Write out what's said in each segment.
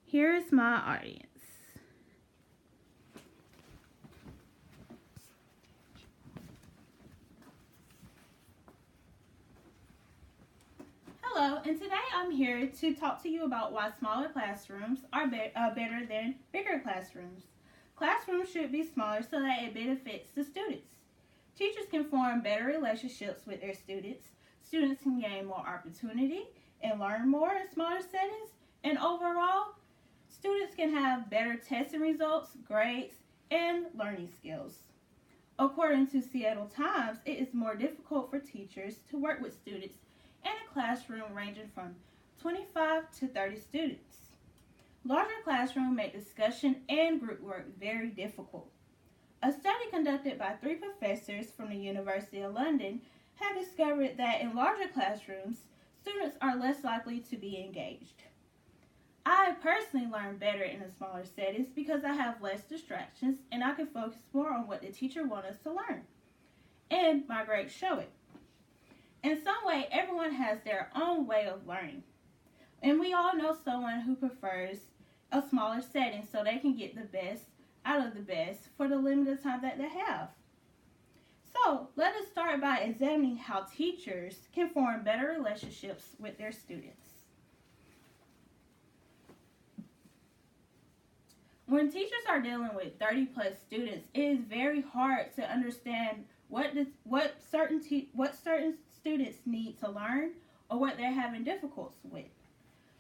Here's my audience. Hello, and today I'm here to talk to you about why smaller classrooms are better than bigger classrooms. Classrooms should be smaller so that it benefits the students. Teachers can form better relationships with their students. Students can gain more opportunity and learn more in smaller settings. And overall, students can have better testing results, grades, and learning skills. According to Seattle Times, it is more difficult for teachers to work with students in a classroom ranging from 25 to 30 students. Larger classrooms make discussion and group work very difficult. A study conducted by 3 professors from the University of London have discovered that in larger classrooms, students are less likely to be engaged. I personally learn better in a smaller settings because I have less distractions and I can focus more on what the teacher wants us to learn. And my grades show it. In some way, everyone has their own way of learning. And we all know someone who prefers a smaller setting so they can get the best out of the best for the limited time that they have. So, let us start by examining how teachers can form better relationships with their students. When teachers are dealing with 30 plus students, it is very hard to understand what certain students need to learn or what they're having difficulties with.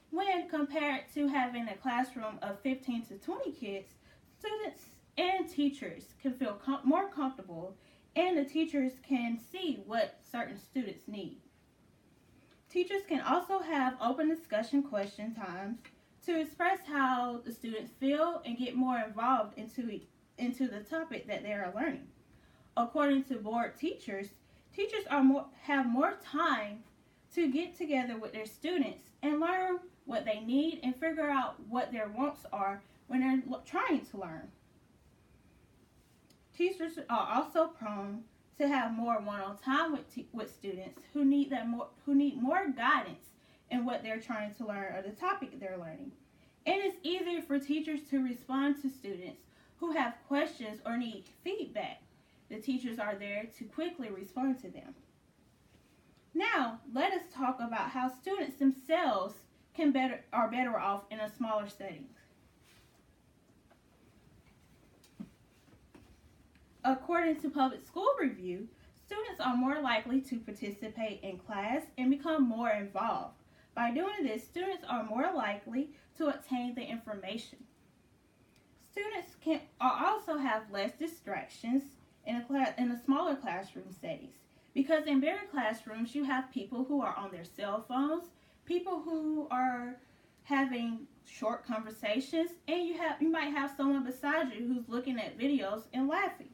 When compared to having a classroom of 15 to 20 kids, students and teachers can feel more comfortable and the teachers can see what certain students need. Teachers can also have open discussion question times to express how the students feel and get more involved into the topic that they are learning. According to board teachers, have more time to get together with their students and learn what they need and figure out what their wants are when they're trying to learn. Teachers are also prone to have more one-on-one time with students who need more guidance in what they're trying to learn or the topic they're learning. And it's easier for teachers to respond to students who have questions or need feedback. The teachers are there to quickly respond to them. Now, let us talk about how students themselves are better off in a smaller setting. According to Public School Review, students are more likely to participate in class and become more involved. By doing this, students are more likely to obtain the information. Students can also have less distractions in a smaller classroom settings because in bigger classrooms you have people who are on their cell phones, people who are having short conversations, and you might have someone beside you who's looking at videos and laughing.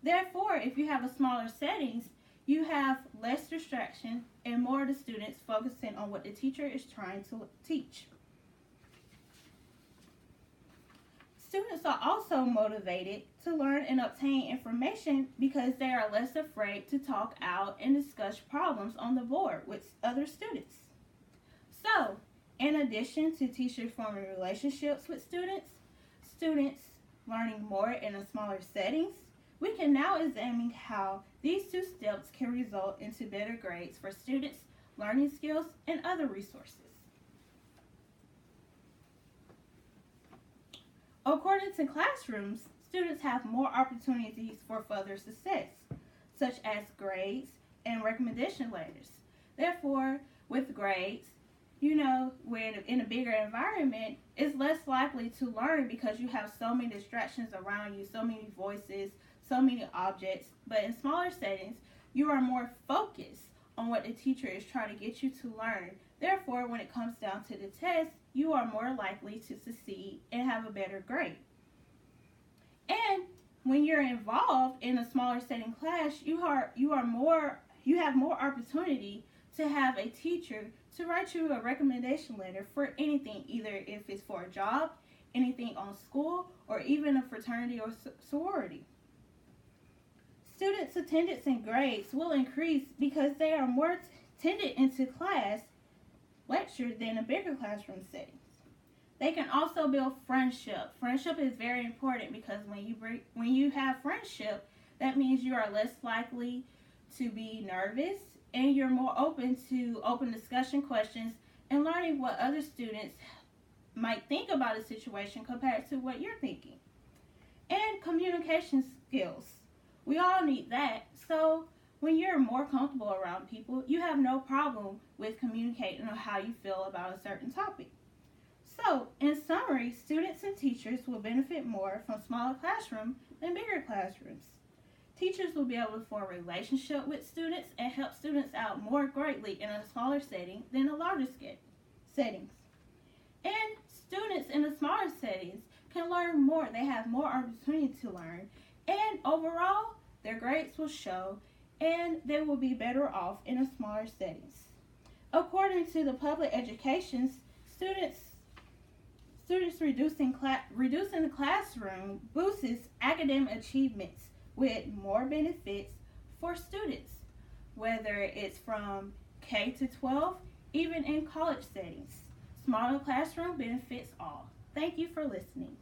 Therefore, if you have a smaller settings, you have less distraction and more of the students focusing on what the teacher is trying to teach. Students are also motivated to learn and obtain information because they are less afraid to talk out and discuss problems on the board with other students. So, in addition to teachers forming relationships with students learning more in a smaller settings, we can now examine how these 2 steps can result into better grades for students, learning skills, and other resources. According to classrooms, students have more opportunities for further success, such as grades and recommendation letters. Therefore, with grades, when in a bigger environment, it's less likely to learn because you have so many distractions around you, so many voices, so many objects. But in smaller settings, you are more focused on what the teacher is trying to get you to learn. Therefore, when it comes down to the test, you are more likely to succeed and have a better grade. And when you're involved in a smaller setting class, you have more opportunity to have a teacher to write you a recommendation letter for anything, either if it's for a job, anything on school, or even a fraternity or sorority. Students' attendance and grades will increase because they are more tended into class lecture than a bigger classroom settings. They can also build friendship. Friendship is very important because when you have friendship, that means you are less likely to be nervous and you're more open to open discussion questions and learning what other students might think about a situation compared to what you're thinking. And communication skills. We all need that. So when you're more comfortable around people, you have no problem with communicating on how you feel about a certain topic. So, in summary, students and teachers will benefit more from smaller classrooms than bigger classrooms. Teachers will be able to form a relationship with students and help students out more greatly in a smaller setting than a larger settings. And students in the smaller settings can learn more. They have more opportunity to learn. And overall, their grades will show and they will be better off in a smaller settings. According to the public education, students reducing the classroom boosts academic achievements with more benefits for students, whether it's from K to 12, even in college settings. Smaller classroom benefits all. Thank you for listening.